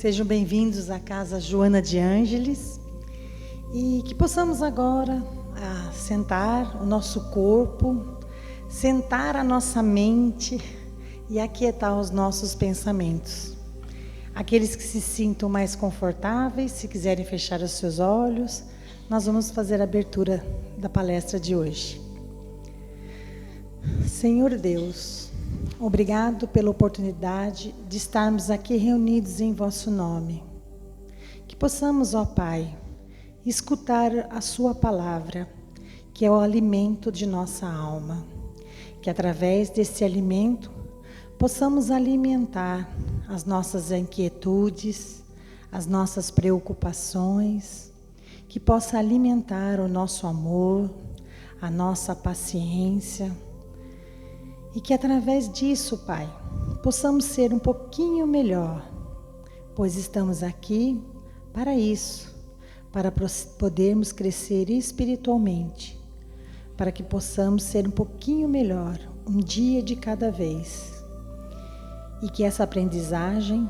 Sejam bem-vindos à Casa Joana de Ângeles e que possamos agora sentar o nosso corpo, sentar a nossa mente e aquietar os nossos pensamentos. Aqueles que se sintam mais confortáveis, se quiserem fechar os seus olhos, nós vamos fazer a abertura da palestra de hoje. Senhor Deus, obrigado pela oportunidade de estarmos aqui reunidos em vosso nome. Que possamos, ó Pai, escutar a sua palavra, que é o alimento de nossa alma. Que através desse alimento possamos alimentar as nossas inquietudes, as nossas preocupações, que possa alimentar o nosso amor, a nossa paciência. E que através disso, Pai, possamos ser um pouquinho melhor, pois estamos aqui para isso, para podermos crescer espiritualmente, para que possamos ser um pouquinho melhor, um dia de cada vez. E que essa aprendizagem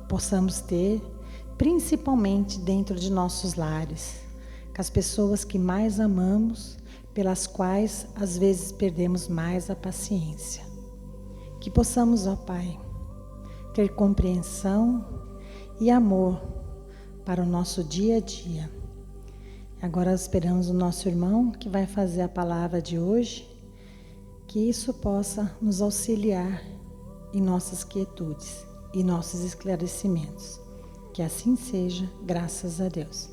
possamos ter, principalmente dentro de nossos lares, com as pessoas que mais amamos, pelas quais às vezes perdemos mais a paciência. Que possamos, ó Pai, ter compreensão e amor para o nosso dia a dia. Agora esperamos o nosso irmão que vai fazer a palavra de hoje, que isso possa nos auxiliar em nossas quietudes e nossos esclarecimentos. Que assim seja, graças a Deus.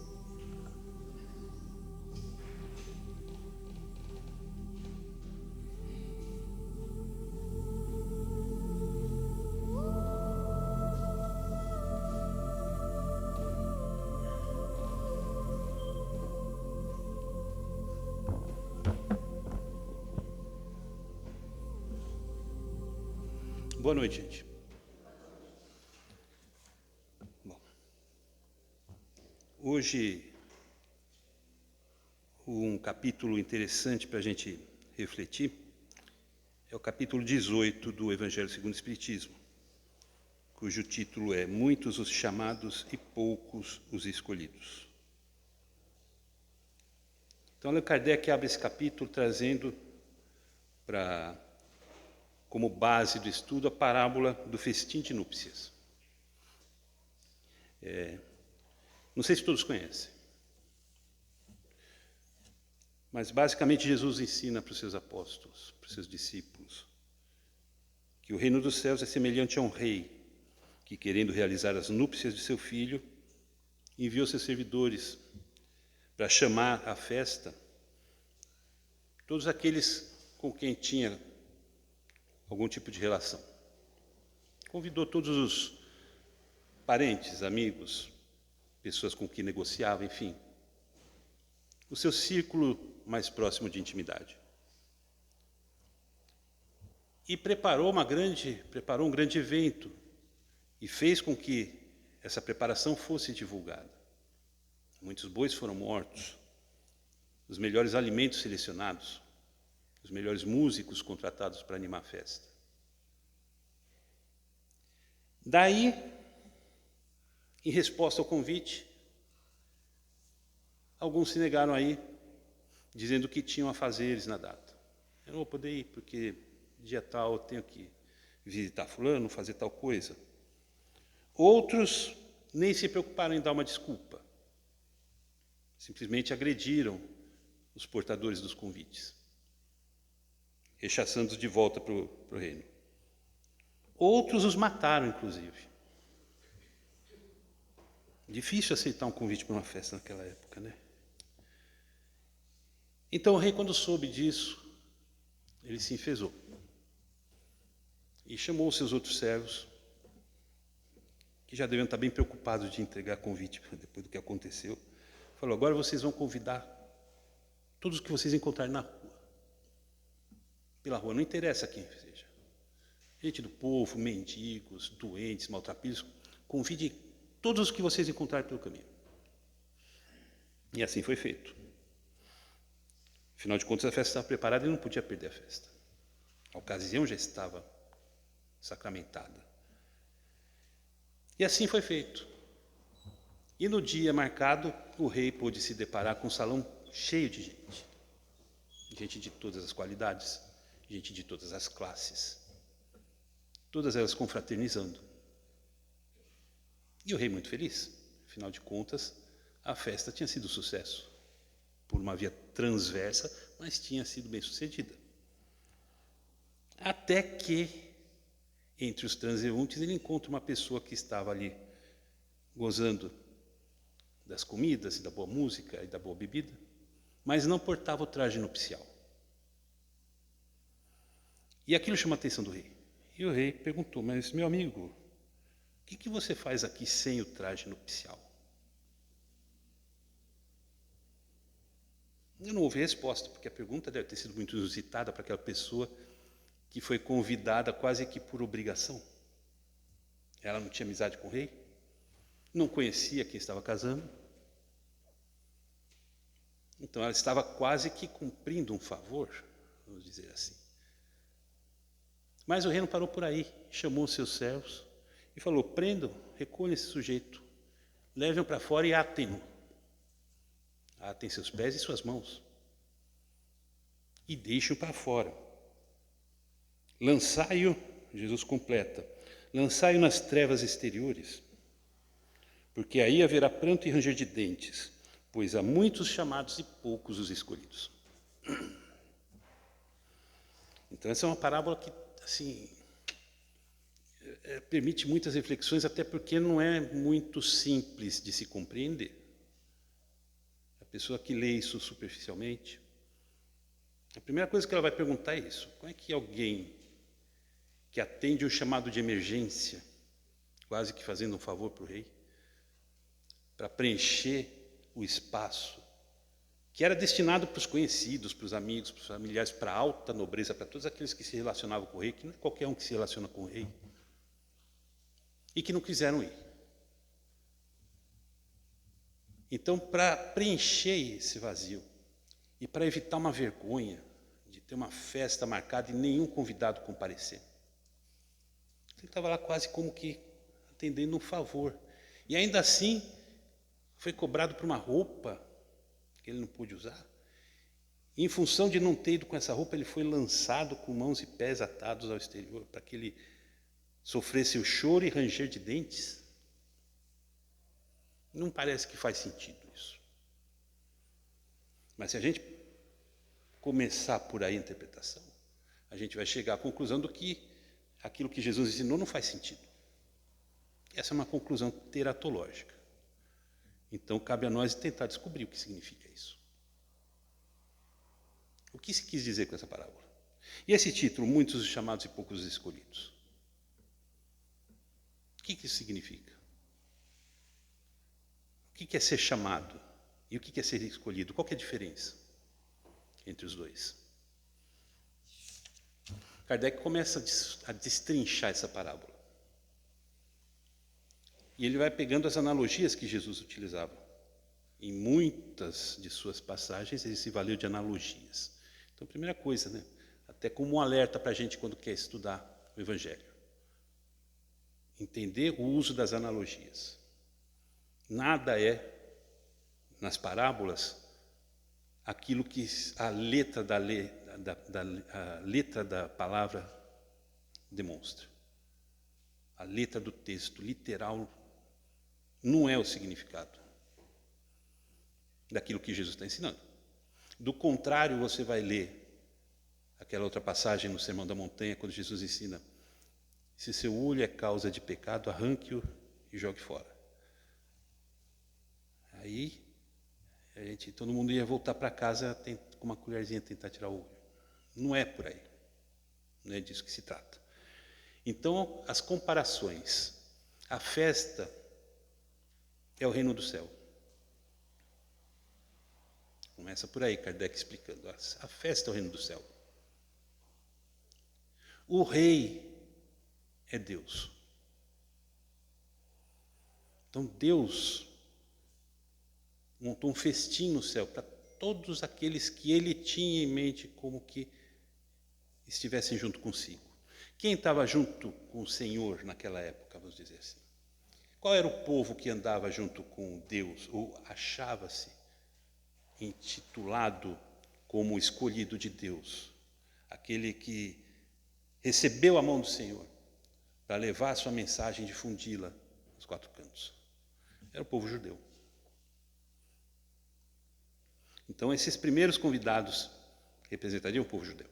Boa noite, gente. Bom, hoje, um capítulo interessante para a gente refletir é o capítulo 18 do Evangelho segundo o Espiritismo, cujo título é Muitos os chamados e poucos os escolhidos. Então, Allan Kardec abre esse capítulo trazendo como base do estudo a parábola do festim de núpcias. Não sei se todos conhecem, mas basicamente Jesus ensina para os seus apóstolos, para os seus discípulos, que o reino dos céus é semelhante a um rei que, querendo realizar as núpcias de seu filho, enviou seus servidores para chamar à festa todos aqueles com quem tinha algum tipo de relação. Convidou todos os parentes, amigos, pessoas com quem negociava, enfim, o seu círculo mais próximo de intimidade. E preparou um grande evento e fez com que essa preparação fosse divulgada. Muitos bois foram mortos, os melhores alimentos selecionados, os melhores músicos contratados para animar a festa. Daí, em resposta ao convite, alguns se negaram a ir, dizendo que tinham afazeres na data. Eu não vou poder ir porque dia tal eu tenho que visitar fulano, fazer tal coisa. Outros nem se preocuparam em dar uma desculpa. Simplesmente agrediram os portadores dos convites, rechaçando-os de volta para o reino. Outros os mataram, inclusive. Difícil aceitar um convite para uma festa naquela época, né? Então o rei, quando soube disso, ele se enfezou e chamou os seus outros servos, que já deviam estar bem preocupados de entregar convite depois do que aconteceu. Falou: agora vocês vão convidar todos que vocês encontrarem na rua. Pela rua, não interessa quem seja. Gente do povo, mendigos, doentes, maltrapilhos, convide todos os que vocês encontrarem pelo caminho. E assim foi feito. Afinal de contas, a festa estava preparada e não podia perder a festa. A ocasião já estava sacramentada. E assim foi feito. E no dia marcado, o rei pôde se deparar com um salão cheio de gente. Gente de todas as qualidades, gente de todas as classes. Todas elas confraternizando. E o rei muito feliz. Afinal de contas, a festa tinha sido um sucesso. Por uma via transversa, mas tinha sido bem sucedida. Até que, entre os transeuntes, ele encontra uma pessoa que estava ali gozando das comidas e da boa música e da boa bebida, mas não portava o traje nupcial. E aquilo chamou a atenção do rei. E o rei perguntou: mas meu amigo, o que você faz aqui sem o traje nupcial? Eu não ouvi resposta, porque a pergunta deve ter sido muito inusitada para aquela pessoa que foi convidada quase que por obrigação. Ela não tinha amizade com o rei, não conhecia quem estava casando. Então ela estava quase que cumprindo um favor, vamos dizer assim. Mas o rei não parou por aí, chamou os seus servos e falou: prendam, recolham esse sujeito, levem-o para fora e atem-no. Atem seus pés e suas mãos e deixem-o para fora. Lançai-o, Jesus completa, lançai-o nas trevas exteriores, porque aí haverá pranto e ranger de dentes, pois há muitos chamados e poucos os escolhidos. Então essa é uma parábola que, assim, permite muitas reflexões, até porque não é muito simples de se compreender. A pessoa que lê isso superficialmente, a primeira coisa que ela vai perguntar é isso: como é que alguém que atende um chamado de emergência, quase que fazendo um favor para o rei, para preencher o espaço que era destinado para os conhecidos, para os amigos, para os familiares, para a alta nobreza, para todos aqueles que se relacionavam com o rei, que não é qualquer um que se relaciona com o rei, e que não quiseram ir. Então, para preencher esse vazio e para evitar uma vergonha de ter uma festa marcada e nenhum convidado comparecer, ele estava lá quase como que atendendo um favor. E ainda assim, foi cobrado por uma roupa que ele não pôde usar. E em função de não ter ido com essa roupa, ele foi lançado com mãos e pés atados ao exterior, para que ele sofresse o choro e ranger de dentes. Não parece que faz sentido isso. Mas se a gente começar por aí a interpretação, a gente vai chegar à conclusão do que aquilo que Jesus ensinou não faz sentido. Essa é uma conclusão teratológica. Então cabe a nós tentar descobrir o que significa isso. O que se quis dizer com essa parábola? E esse título, muitos chamados e poucos escolhidos? O que isso significa? O que é ser chamado? E o que é ser escolhido? Qual que é a diferença entre os dois? Kardec começa a destrinchar essa parábola. E ele vai pegando as analogias que Jesus utilizava. Em muitas de suas passagens, ele se valeu de analogias. Então, primeira coisa, né? Até como um alerta para a gente quando quer estudar o Evangelho. Entender o uso das analogias. Nada é, nas parábolas, aquilo que a letra da palavra demonstra. A letra do texto, literal, não é o significado daquilo que Jesus está ensinando. Do contrário, você vai ler aquela outra passagem no Sermão da Montanha, quando Jesus ensina: se seu olho é causa de pecado, arranque-o e jogue fora. Aí, todo mundo ia voltar para casa com uma colherzinha tentar tirar o olho. Não é por aí. Não é disso que se trata. Então, as comparações. A festa é o reino do céu. Começa por aí, Kardec explicando. A festa é o reino do céu. O rei é Deus. Então, Deus montou um festim no céu para todos aqueles que ele tinha em mente como que estivessem junto consigo. Quem estava junto com o Senhor naquela época, vamos dizer assim? Qual era o povo que andava junto com Deus, ou achava-se intitulado como escolhido de Deus? Aquele que recebeu a mão do Senhor para levar a sua mensagem e difundi-la nos quatro cantos. Era o povo judeu. Então, esses primeiros convidados representariam o povo judeu.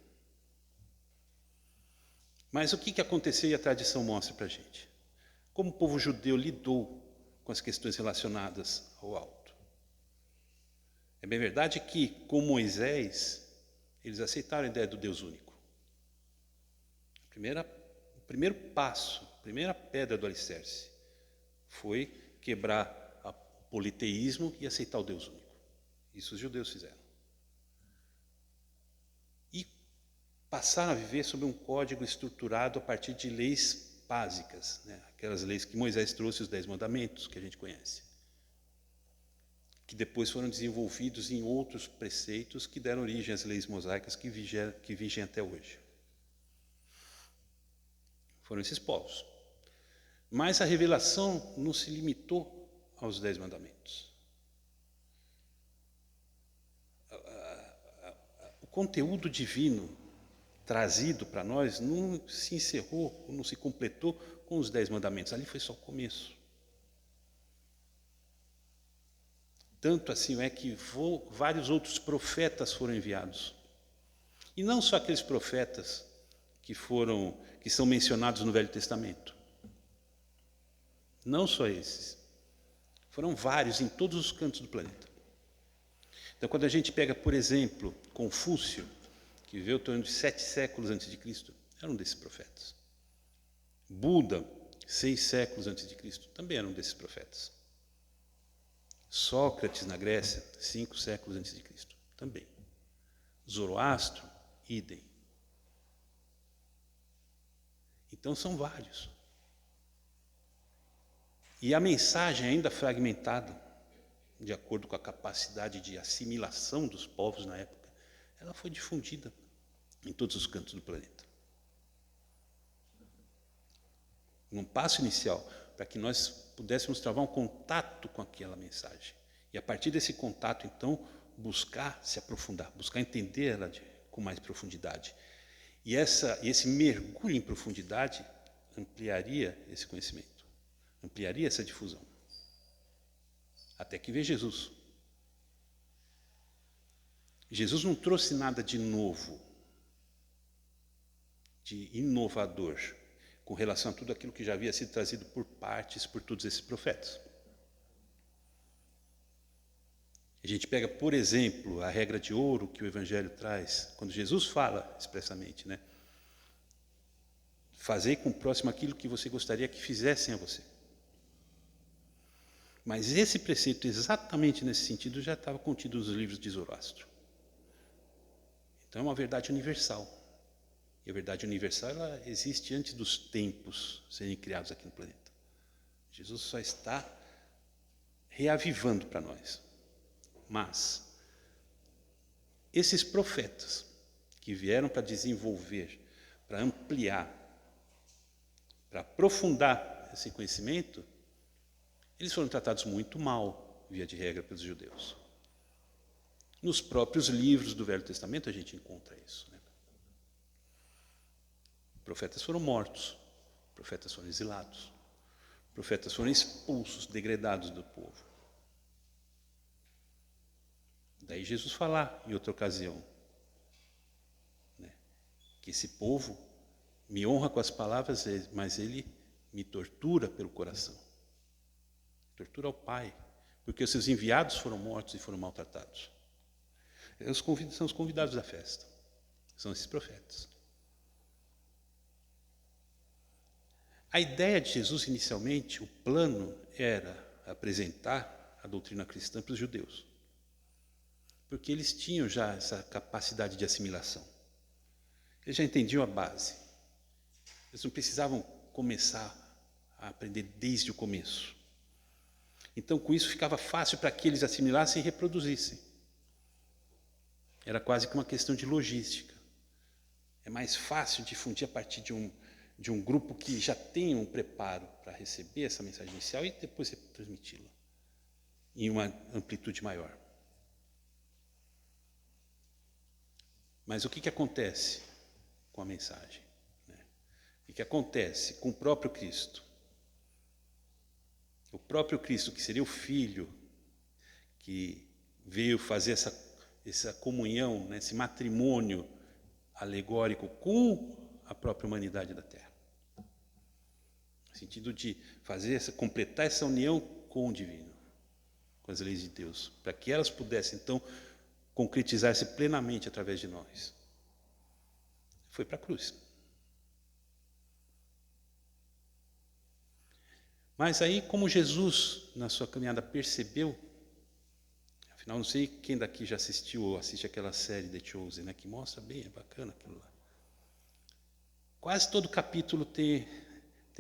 Mas o que aconteceu e a tradição mostra para a gente? Como o povo judeu lidou com as questões relacionadas ao alto. É bem verdade que, com Moisés, eles aceitaram a ideia do Deus único. O primeiro passo, a primeira pedra do alicerce, foi quebrar o politeísmo e aceitar o Deus único. Isso os judeus fizeram. E passaram a viver sob um código estruturado a partir de leis básicas, né? Aquelas leis que Moisés trouxe, os 10 mandamentos, que a gente conhece, que depois foram desenvolvidos em outros preceitos que deram origem às leis mosaicas que vigem até hoje. Foram esses povos. Mas a revelação não se limitou aos 10 mandamentos. O conteúdo divino trazido para nós não se encerrou, não se completou com os 10 mandamentos. Ali foi só o começo. Tanto assim é que vários outros profetas foram enviados. E não só aqueles profetas que são mencionados no Velho Testamento. Não só esses. Foram vários em todos os cantos do planeta. Então, quando a gente pega, por exemplo, Confúcio, que viveu em torno de 7 séculos antes de Cristo, era um desses profetas. Buda, 6 séculos antes de Cristo, também era um desses profetas. Sócrates, na Grécia, 5 séculos antes de Cristo, também. Zoroastro, idem. Então, são vários. E a mensagem ainda fragmentada, de acordo com a capacidade de assimilação dos povos na época, ela foi difundida em todos os cantos do planeta. Num passo inicial, para que nós pudéssemos travar um contato com aquela mensagem. E a partir desse contato, então, buscar se aprofundar, buscar entender ela com mais profundidade. E esse mergulho em profundidade ampliaria esse conhecimento, ampliaria essa difusão. Até que veio Jesus. Jesus não trouxe nada de novo, de inovador, com relação a tudo aquilo que já havia sido trazido por partes, por todos esses profetas. A gente pega, por exemplo, a regra de ouro que o Evangelho traz, quando Jesus fala expressamente, né? Fazei com o próximo aquilo que você gostaria que fizessem a você. Mas esse preceito, exatamente nesse sentido, já estava contido nos livros de Zoroastro. Então é uma verdade universal. E a verdade universal, ela existe antes dos tempos serem criados aqui no planeta. Jesus só está reavivando para nós. Mas esses profetas que vieram para desenvolver, para ampliar, para aprofundar esse conhecimento, eles foram tratados muito mal, via de regra, pelos judeus. Nos próprios livros do Velho Testamento a gente encontra isso, né? Profetas foram mortos, profetas foram exilados, profetas foram expulsos, degredados do povo. Daí Jesus falar em outra ocasião, né, que esse povo me honra com as palavras, mas ele me tortura pelo coração. Tortura ao Pai, porque os seus enviados foram mortos e foram maltratados. São os convidados da festa, são esses profetas. A ideia de Jesus, inicialmente, o plano era apresentar a doutrina cristã para os judeus, porque eles tinham já essa capacidade de assimilação. Eles já entendiam a base. Eles não precisavam começar a aprender desde o começo. Então, com isso, ficava fácil para que eles assimilassem e reproduzissem. Era quase que uma questão de logística. É mais fácil difundir a partir de de um grupo que já tem um preparo para receber essa mensagem inicial e depois transmiti-la em uma amplitude maior. Mas o que acontece com a mensagem? O que acontece com o próprio Cristo? O próprio Cristo, que seria o Filho, que veio fazer essa comunhão, esse matrimônio alegórico com a própria humanidade da Terra. No sentido de completar essa união com o divino, com as leis de Deus, para que elas pudessem, então, concretizar-se plenamente através de nós. Foi para a cruz. Mas aí, como Jesus, na sua caminhada, percebeu, afinal, não sei quem daqui já assistiu ou assiste aquela série The Chosen, que mostra bem, é bacana aquilo lá. Quase todo capítulo tem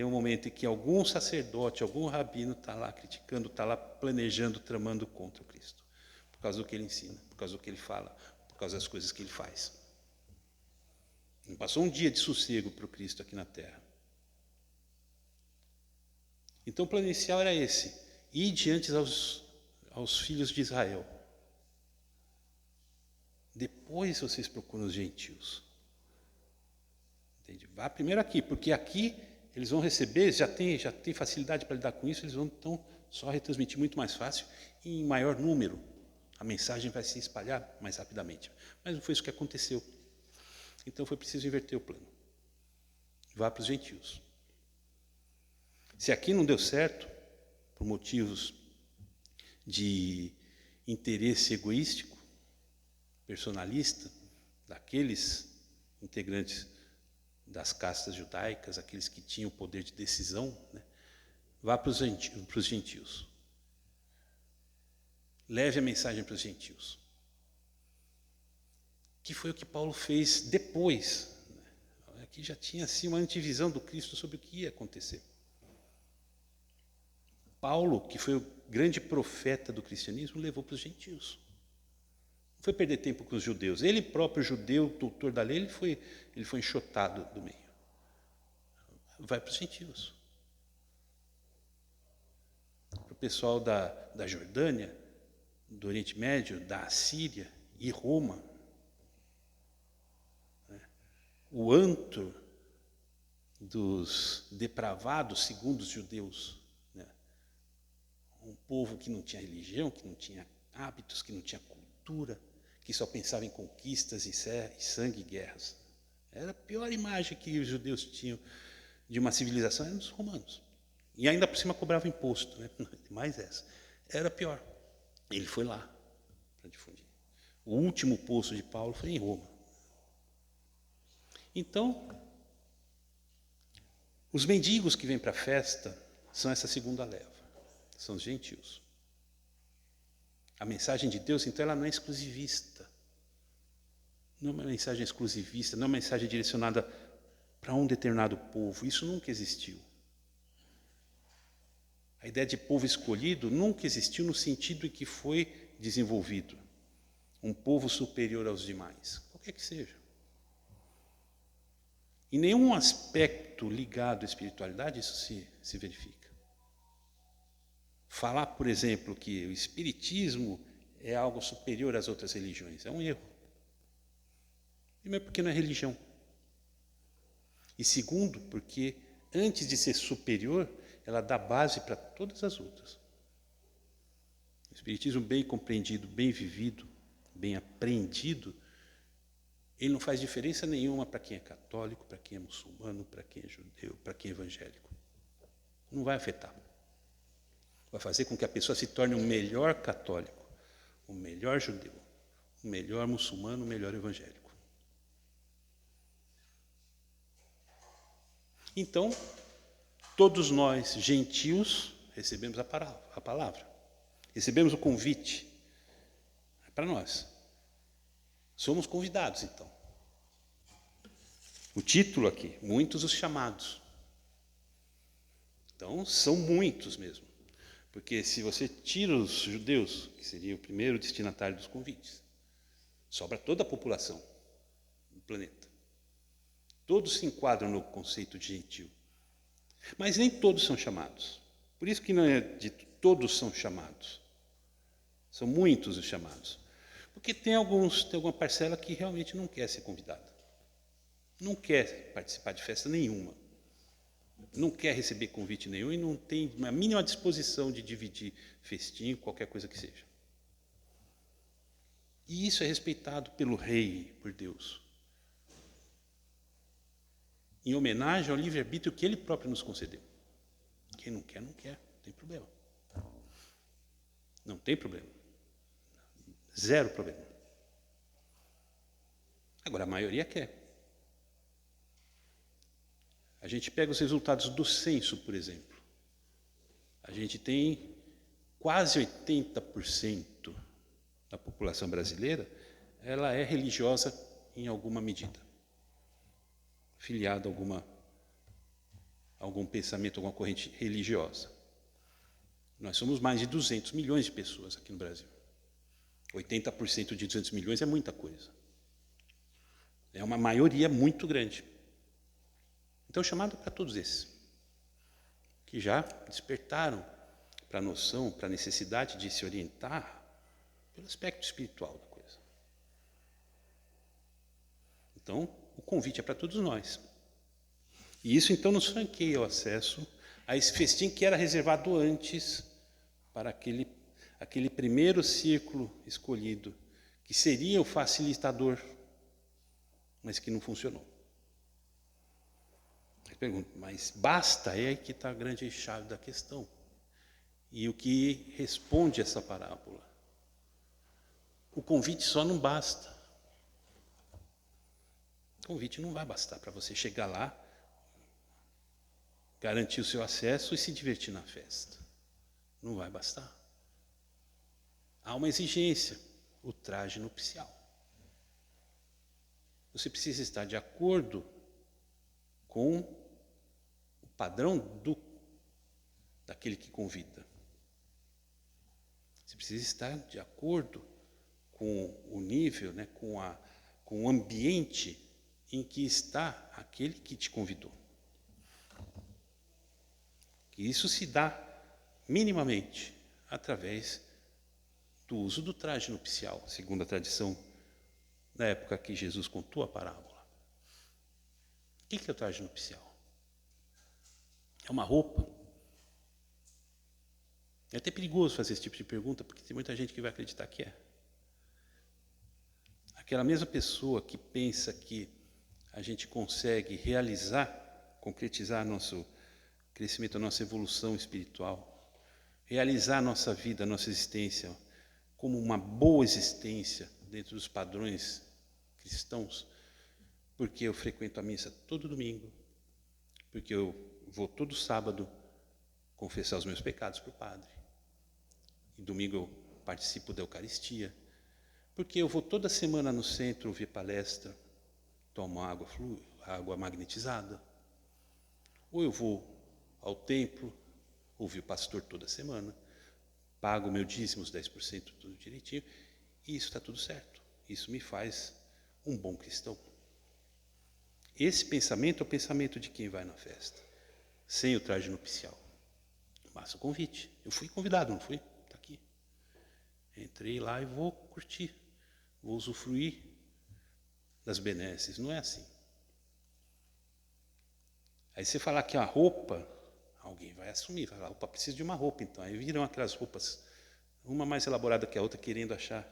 um momento em que algum sacerdote, algum rabino está lá criticando, está lá planejando, tramando contra o Cristo. Por causa do que ele ensina, por causa do que ele fala, por causa das coisas que ele faz. Não passou um dia de sossego para o Cristo aqui na Terra. Então o plano inicial era esse: ir diante aos filhos de Israel. Depois vocês procuram os gentios. Entende? Vá primeiro aqui, porque aqui eles vão receber, já tem facilidade para lidar com isso, eles vão então só retransmitir muito mais fácil e em maior número. A mensagem vai se espalhar mais rapidamente. Mas não foi isso que aconteceu. Então foi preciso inverter o plano. Vá para os gentios. Se aqui não deu certo, por motivos de interesse egoístico, personalista, daqueles integrantes das castas judaicas, aqueles que tinham o poder de decisão, vá para os gentios. Leve a mensagem para os gentios. Que foi o que Paulo fez depois. Aqui já tinha assim uma antivisão do Cristo sobre o que ia acontecer. Paulo, que foi o grande profeta do cristianismo, levou para os gentios. Não foi perder tempo com os judeus. Ele próprio, judeu, doutor da lei, ele foi enxotado do meio. Vai para os gentios. Para o pessoal da Jordânia, do Oriente Médio, da Síria e Roma. O antro dos depravados, segundo os judeus. Um povo que não tinha religião, que não tinha hábitos, que não tinha cultura, que só pensava em conquistas e sangue e guerras. Era a pior imagem que os judeus tinham de uma civilização, eram os romanos. E ainda por cima cobrava imposto, mais essa. Era pior. Ele foi lá para difundir. O último posto de Paulo foi em Roma. Então, os mendigos que vêm para a festa são essa segunda leva. São os gentios. A mensagem de Deus, então, ela não é exclusivista. Não é uma mensagem exclusivista, não é uma mensagem direcionada para um determinado povo. Isso nunca existiu. A ideia de povo escolhido nunca existiu no sentido em que foi desenvolvido. Um povo superior aos demais, qualquer que seja. Em nenhum aspecto ligado à espiritualidade isso se verifica. Falar, por exemplo, que o espiritismo é algo superior às outras religiões é um erro. Primeiro, porque não é religião. E segundo, porque antes de ser superior, ela dá base para todas as outras. O espiritismo bem compreendido, bem vivido, bem aprendido, ele não faz diferença nenhuma para quem é católico, para quem é muçulmano, para quem é judeu, para quem é evangélico. Não vai afetar. Vai fazer com que a pessoa se torne o melhor católico, o melhor judeu, o melhor muçulmano, o melhor evangélico. Então, todos nós, gentios, recebemos a palavra. Recebemos o convite. É para nós. Somos convidados, então. O título aqui, muitos os chamados. Então, são muitos mesmo. Porque se você tira os judeus, que seria o primeiro destinatário dos convites, sobra toda a população do planeta. Todos se enquadram no conceito de gentil. Mas nem todos são chamados. Por isso que não é dito todos são chamados. São muitos os chamados. Porque tem alguma parcela que realmente não quer ser convidada. Não quer participar de festa nenhuma. Não quer receber convite nenhum e não tem a mínima disposição de dividir festinho, qualquer coisa que seja. E isso é respeitado pelo rei, por Deus. Em homenagem ao livre-arbítrio que ele próprio nos concedeu. Quem não quer, não quer. Não tem problema. Não tem problema. Zero problema. Agora, a maioria quer. A gente pega os resultados do censo, por exemplo. A gente tem quase 80% da população brasileira, ela é religiosa em alguma medida. Filiada a algum pensamento, alguma corrente religiosa. Nós somos mais de 200 milhões de pessoas aqui no Brasil. 80% de 200 milhões é muita coisa. É uma maioria muito grande. Então, chamado para todos esses, que já despertaram para a noção, para a necessidade de se orientar pelo aspecto espiritual da coisa. Então, o convite é para todos nós. E isso, então, nos franqueia o acesso a esse festim que era reservado antes para aquele primeiro círculo escolhido, que seria o facilitador, mas que não funcionou. Eu pergunto, mas basta? É aí que está a grande chave da questão. E o que responde essa parábola? O convite só não basta. O convite não vai bastar para você chegar lá, garantir o seu acesso e se divertir na festa. Não vai bastar. Há uma exigência, o traje nupcial. Você precisa estar de acordo com o padrão daquele que convida. Você precisa estar de acordo com o nível, né, com o ambiente em que está aquele que te convidou. E isso se dá minimamente através do uso do traje nupcial, segundo a tradição da época que Jesus contou a parábola. O que é o traje nupcial? É uma roupa. É até perigoso fazer esse tipo de pergunta, porque tem muita gente que vai acreditar que é. Aquela mesma pessoa que pensa que a gente consegue realizar, concretizar nosso crescimento, a nossa evolução espiritual, realizar a nossa vida, a nossa existência como uma boa existência dentro dos padrões cristãos, porque eu frequento a missa todo domingo, porque eu vou todo sábado confessar os meus pecados para o padre, e domingo eu participo da Eucaristia, porque eu vou toda semana no centro ouvir palestra, tomo água magnetizada, ou eu vou ao templo, ouvir o pastor toda semana, pago o meu dízimo, os 10% tudo direitinho, e isso está tudo certo. Isso me faz um bom cristão. Esse pensamento é o pensamento de quem vai na festa, sem o traje nupcial. Basta o convite. Eu fui convidado, não fui? Está aqui. Entrei lá e vou curtir, vou usufruir das benesses. Não é assim. Aí você falar que a roupa, alguém vai assumir, vai falar, opa, preciso de uma roupa então. Aí viram aquelas roupas, uma mais elaborada que a outra, querendo achar.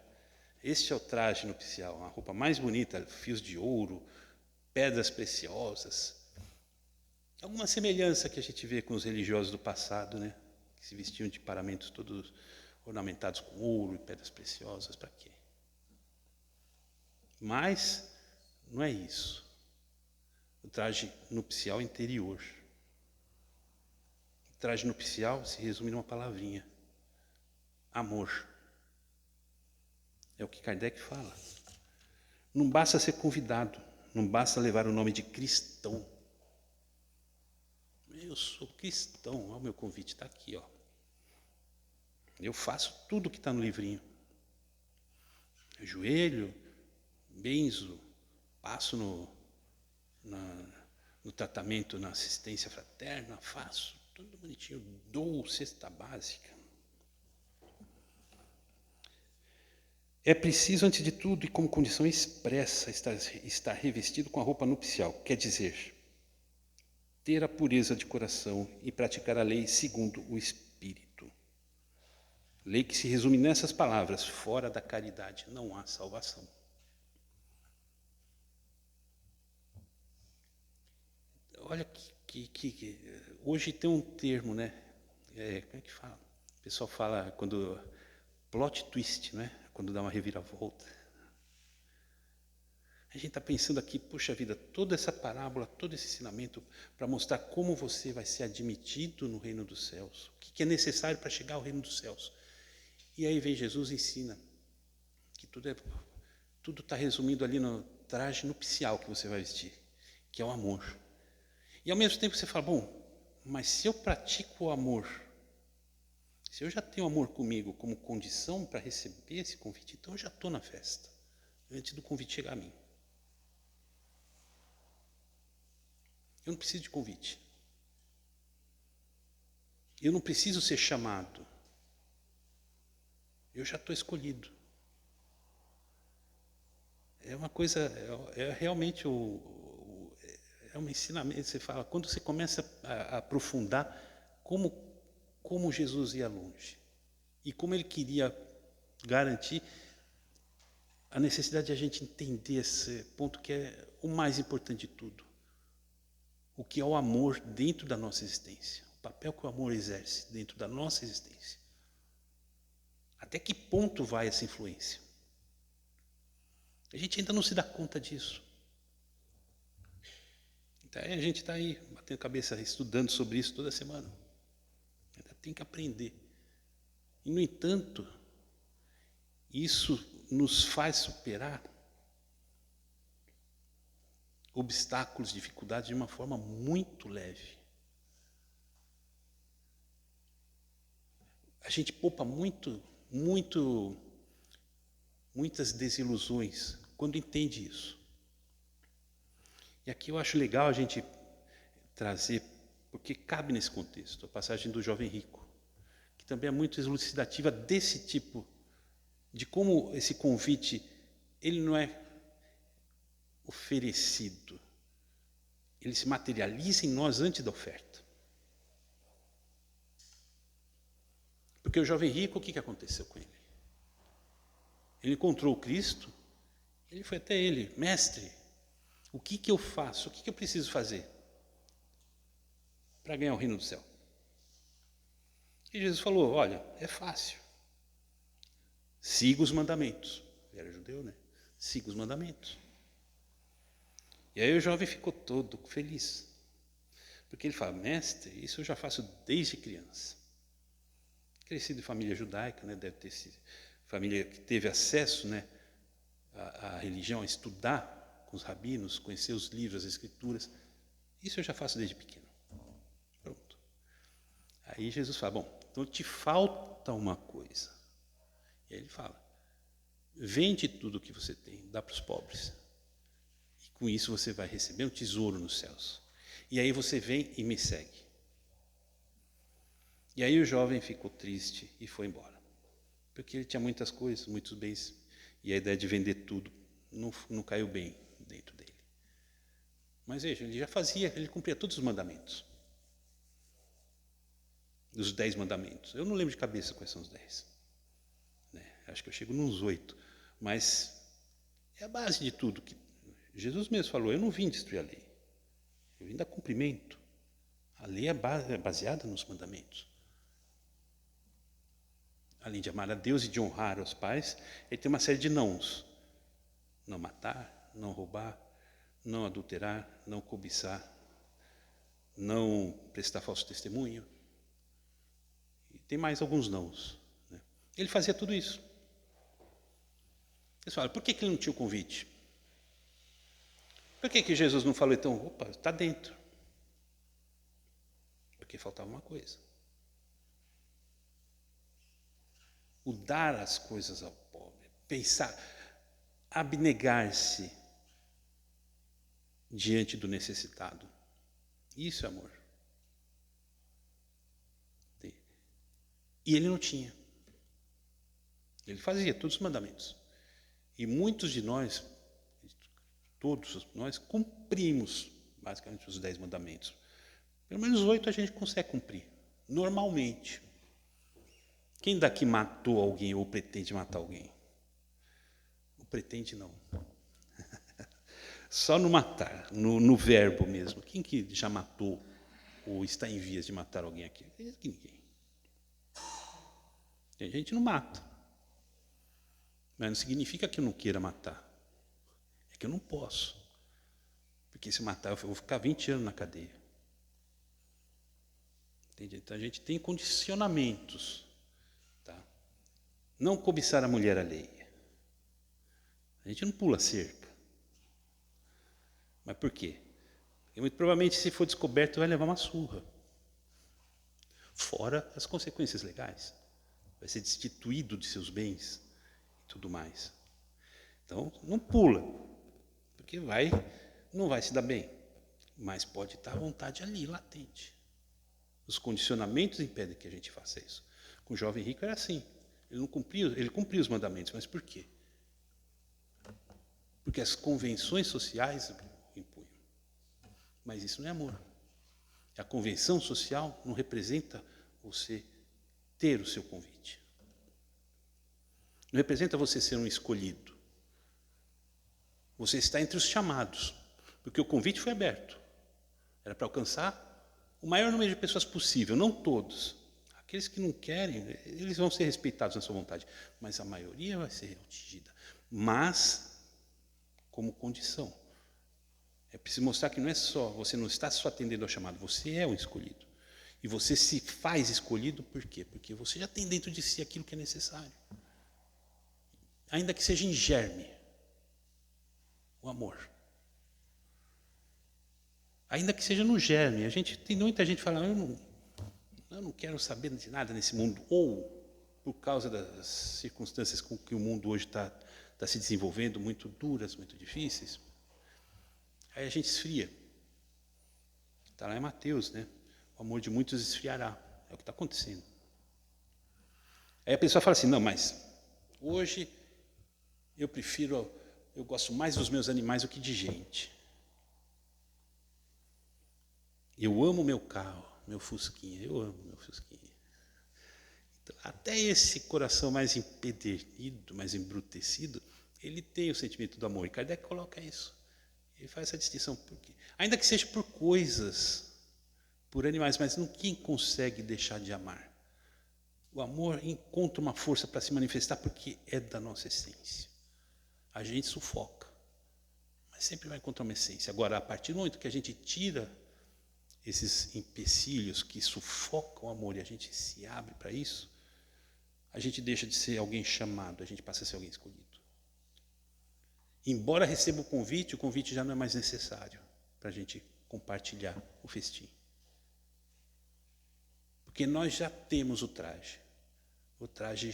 Este é o traje nupcial, uma roupa mais bonita, fios de ouro, pedras preciosas. Alguma semelhança que a gente vê com os religiosos do passado, né? Que se vestiam de paramentos todos ornamentados com ouro e pedras preciosas, para quê? Mas não é isso. O traje nupcial interior. O traje nupcial se resume numa palavrinha: amor. É o que Kardec fala. Não basta ser convidado, não basta levar o nome de cristão. Eu sou cristão, ó, o meu convite está aqui, ó. Eu faço tudo que está no livrinho. Ajoelho, benzo, passo no tratamento, na assistência fraterna, faço, tudo bonitinho, dou cesta básica. É preciso, antes de tudo, e como condição expressa, estar revestido com a roupa nupcial, quer dizer, ter a pureza de coração e praticar a lei segundo o Espírito. Lei que se resume nessas palavras: fora da caridade não há salvação. Olha que hoje tem um termo, né? Como é que fala? O pessoal fala quando plot twist, né? Quando dá uma reviravolta. A gente está pensando aqui, puxa vida, toda essa parábola, todo esse ensinamento para mostrar como você vai ser admitido no reino dos céus, o que é necessário para chegar ao reino dos céus. E aí vem Jesus e ensina que tudo está resumido ali no traje nupcial que você vai vestir, que é o amor. E ao mesmo tempo você fala, bom, mas se eu pratico o amor, se eu já tenho amor comigo como condição para receber esse convite, então eu já estou na festa, antes do convite chegar a mim. Eu não preciso de convite. Eu não preciso ser chamado. Eu já estou escolhido. É uma coisa, é realmente é um ensinamento. Você fala, quando você começa a aprofundar como Jesus ia longe e como ele queria garantir a necessidade de a gente entender esse ponto que é o mais importante de tudo. O que é o amor dentro da nossa existência, o papel que o amor exerce dentro da nossa existência. Até que ponto vai essa influência? A gente ainda não se dá conta disso. Então a gente está aí, batendo cabeça, estudando sobre isso toda semana. Ainda tem que aprender. E, no entanto, isso nos faz superar obstáculos, dificuldades de uma forma muito leve. A gente poupa muitas desilusões quando entende isso. E aqui eu acho legal a gente trazer, porque cabe nesse contexto, a passagem do jovem rico, que também é muito elucidativa desse tipo, de como esse convite, ele não é oferecido, ele se materializa em nós antes da oferta. Porque o jovem rico, o que aconteceu com ele? Ele encontrou o Cristo, ele foi até ele, mestre, o que eu faço, o que eu preciso fazer para ganhar o reino do céu? E Jesus falou, olha, é fácil, siga os mandamentos. Ele era judeu, né? Siga os mandamentos. E aí o jovem ficou todo feliz, porque ele fala, mestre, isso eu já faço desde criança. Crescido em família judaica, né? Deve ter sido família que teve acesso, né, à religião, a estudar com os rabinos, conhecer os livros, as escrituras. Isso eu já faço desde pequeno. Pronto. Aí Jesus fala, bom, então te falta uma coisa. E aí ele fala, vende tudo o que você tem, dá para os pobres. E com isso você vai receber um tesouro nos céus. E aí você vem e me segue. E aí o jovem ficou triste e foi embora. Porque ele tinha muitas coisas, muitos bens. E a ideia de vender tudo não caiu bem dentro dele. Mas veja, ele já fazia, ele cumpria todos os mandamentos. Os 10 mandamentos. Eu não lembro de cabeça quais são os 10. Né? Acho que eu chego nos 8. Mas é a base de tudo. Que Jesus mesmo falou, eu não vim destruir a lei. Eu vim dar cumprimento. A lei é baseada nos mandamentos. Além de amar a Deus e de honrar os pais, ele tem uma série de nãos. Não matar, não roubar, não adulterar, não cobiçar, não prestar falso testemunho. E tem mais alguns nãos. Né? Ele fazia tudo isso. Eles falam, por que ele não tinha o convite? Por que Jesus não falou, então, opa, está dentro? Porque faltava uma coisa. O dar as coisas ao pobre, pensar, abnegar-se, diante do necessitado. Isso é amor. E ele não tinha. Ele fazia todos os mandamentos. E muitos de nós, todos nós, cumprimos basicamente os 10 mandamentos. Pelo menos 8 a gente consegue cumprir, normalmente. Quem daqui matou alguém ou pretende matar alguém? Não pretende, não. Só no matar, no verbo mesmo. Quem que já matou ou está em vias de matar alguém aqui? Ninguém. Tem gente que não mata. Mas não significa que eu não queira matar. É que eu não posso. Porque se matar, eu vou ficar 20 anos na cadeia. Entende? Então a gente tem condicionamentos. Tá? Não cobiçar a mulher alheia. A gente não pula cerca. Mas por quê? Porque muito provavelmente, se for descoberto, vai levar uma surra. Fora as consequências legais. Vai ser destituído de seus bens e tudo mais. Então, não pula, porque não vai se dar bem, mas pode estar à vontade ali, latente. Os condicionamentos impedem que a gente faça isso. Com o jovem rico era assim. Ele cumpria os mandamentos, mas por quê? Porque as convenções sociais impunham. Mas isso não é amor. A convenção social não representa você ter o seu convite. Não representa você ser um escolhido. Você está entre os chamados, porque o convite foi aberto. Era para alcançar o maior número de pessoas possível, não todos. Aqueles que não querem, eles vão ser respeitados na sua vontade, mas a maioria vai ser atingida. Mas, como condição. É preciso mostrar que não é só, você não está só atendendo ao chamado, você é um escolhido. E você se faz escolhido por quê? Porque você já tem dentro de si aquilo que é necessário. Ainda que seja em germe. O amor. Ainda que seja no germe. Tem muita gente que fala, eu não quero saber de nada nesse mundo. Ou, por causa das circunstâncias com que o mundo hoje está se desenvolvendo, muito duras, muito difíceis, aí a gente esfria. Está lá em Mateus, né? O amor de muitos esfriará. É o que está acontecendo. Aí a pessoa fala assim, não, mas hoje eu gosto mais dos meus animais do que de gente. Eu amo meu carro, meu fusquinha, eu amo meu fusquinha. Então, até esse coração mais empedernido, mais embrutecido, ele tem o sentimento do amor. E Kardec coloca isso. Ele faz essa distinção. Por quê? Ainda que seja por coisas, por animais, mas ninguém consegue deixar de amar. O amor encontra uma força para se manifestar porque é da nossa essência. A gente sufoca, mas sempre vai encontrar uma essência. Agora, a partir do momento que a gente tira esses empecilhos que sufocam o amor e a gente se abre para isso, a gente deixa de ser alguém chamado, a gente passa a ser alguém escolhido. Embora receba o convite já não é mais necessário para a gente compartilhar o festim. Porque nós já temos o traje. O traje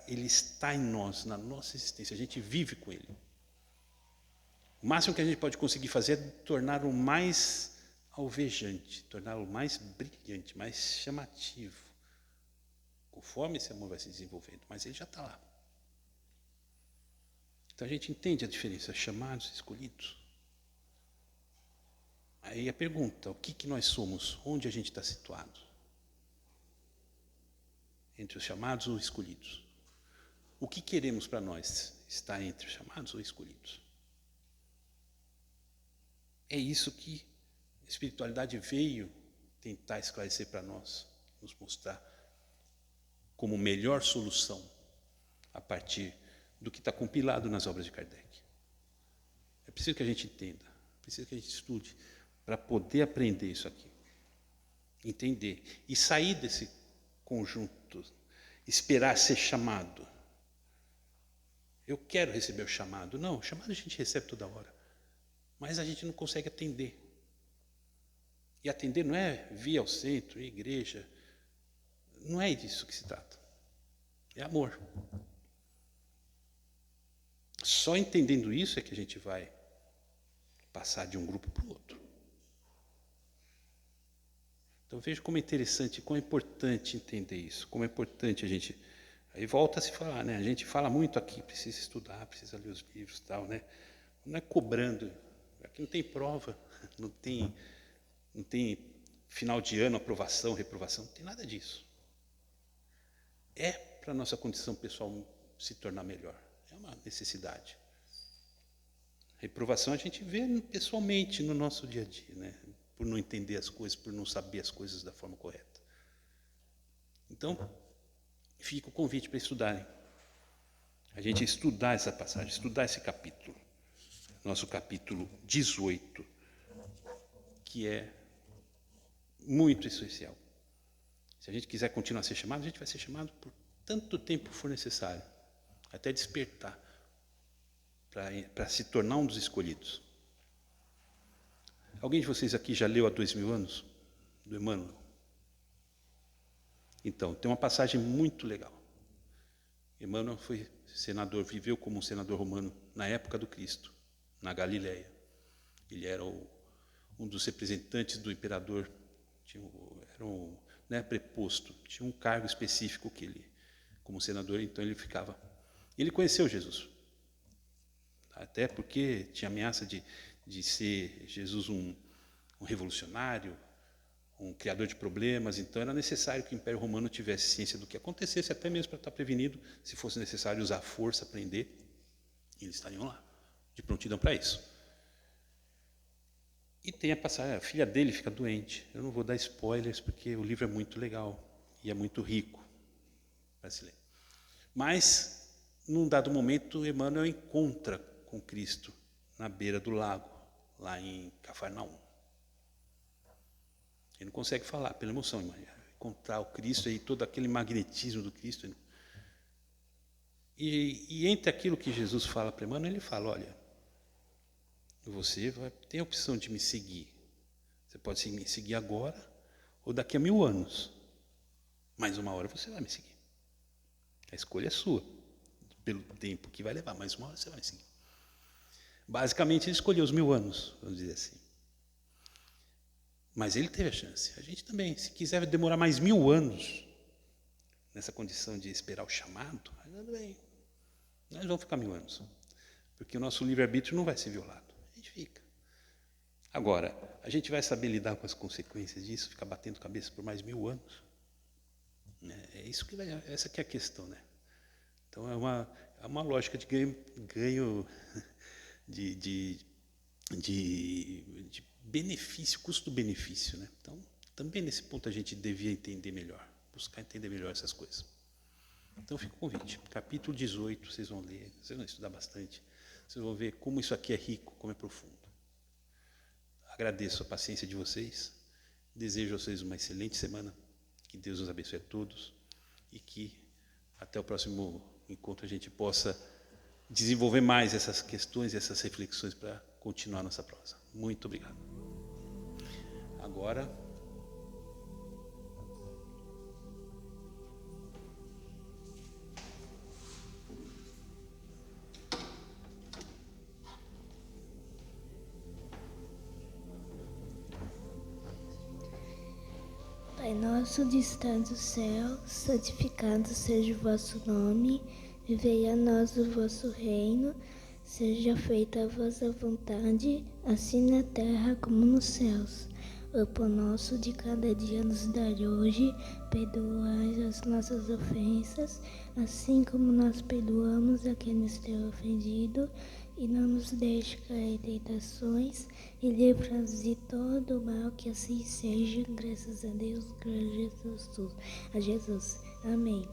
ele está em nós, na nossa existência, a gente vive com ele. O máximo que a gente pode conseguir fazer é torná-lo mais alvejante, torná-lo mais brilhante, mais chamativo, conforme esse amor vai se desenvolvendo, mas ele já está lá. Então a gente entende a diferença, chamados e escolhidos. Aí a pergunta, o que nós somos? Onde a gente está situado? Entre os chamados ou escolhidos? O que queremos para nós? Está entre os chamados ou escolhidos? É isso que a espiritualidade veio tentar esclarecer para nós, nos mostrar como melhor solução a partir do que está compilado nas obras de Kardec. É preciso que a gente entenda, é preciso que a gente estude para poder aprender isso aqui, entender e sair desse conjunto, esperar ser chamado. Eu quero receber o chamado. Não, o chamado a gente recebe toda hora, mas a gente não consegue atender. E atender não é vir ao centro, igreja, não é disso que se trata. É amor. Só entendendo isso é que a gente vai passar de um grupo para o outro. Então veja como é interessante, como é importante entender isso, como é importante a gente... Aí volta a se falar, né? A gente fala muito aqui, precisa estudar, precisa ler os livros e tal, né? Não é cobrando, aqui não tem prova, não tem final de ano, aprovação, reprovação, não tem nada disso. É para a nossa condição pessoal se tornar melhor, é uma necessidade. Reprovação a gente vê pessoalmente no nosso dia a dia, né? Por não entender as coisas, por não saber as coisas da forma correta. Então, fica o convite para estudarem. A gente estudar essa passagem, estudar esse capítulo. Nosso capítulo 18, que é muito essencial. Se a gente quiser continuar a ser chamado, a gente vai ser chamado por tanto tempo for necessário, até despertar, para se tornar um dos escolhidos. Alguém de vocês aqui já leu há 2000 anos? Do Emmanuel? Então, tem uma passagem muito legal. Emmanuel foi senador, viveu como um senador romano na época do Cristo, na Galileia. Ele era um dos representantes do imperador, era preposto, tinha um cargo específico que ele, como senador, então ele ficava. Ele conheceu Jesus, até porque tinha ameaça de ser Jesus um revolucionário, um criador de problemas, então era necessário que o Império Romano tivesse ciência do que acontecesse, até mesmo para estar prevenido, se fosse necessário usar força, prender, eles estariam lá, de prontidão para isso. E tem a passagem, a filha dele fica doente, eu não vou dar spoilers, porque o livro é muito legal, e é muito rico para se ler. Mas, num dado momento, Emmanuel encontra com Cristo na beira do lago, lá em Cafarnaum. Ele não consegue falar pela emoção, encontrar o Cristo e todo aquele magnetismo do Cristo. E entre aquilo que Jesus fala para Emmanuel, ele fala, olha, você tem a opção de me seguir. Você pode me seguir agora ou daqui a 1000 anos. Mas uma hora você vai me seguir. A escolha é sua, pelo tempo que vai levar, mas uma hora você vai me seguir. Basicamente, ele escolheu os 1000 anos, vamos dizer assim. Mas ele teve a chance. A gente também, se quiser demorar mais 1000 anos, nessa condição de esperar o chamado, tudo bem. Nós vamos ficar 1000 anos. Porque o nosso livre-arbítrio não vai ser violado. A gente fica. Agora, a gente vai saber lidar com as consequências disso, ficar batendo cabeça por mais 1000 anos? É isso que essa que é a questão, né? Então, é uma lógica de ganho de benefício, custo-benefício, né? Então, também nesse ponto a gente devia entender melhor, buscar entender melhor essas coisas. Então fica o convite. Capítulo 18, vocês vão ler, vocês vão estudar bastante, vocês vão ver como isso aqui é rico, como é profundo. Agradeço a paciência de vocês, desejo a vocês uma excelente semana, que Deus nos abençoe a todos e que até o próximo encontro a gente possa desenvolver mais essas questões e essas reflexões para continuar nossa prosa. Muito obrigado. Agora, Pai nosso que estás no céu, santificado seja o vosso nome, venha a nós o vosso reino, seja feita a vossa vontade, assim na terra como nos céus. O pão nosso de cada dia nos dai hoje, perdoai as nossas ofensas, assim como nós perdoamos a quem nos tem ofendido, e não nos deixe cair em tentações, e livra-nos de todo o mal, que assim seja, graças a Deus, graças a Jesus. Amém.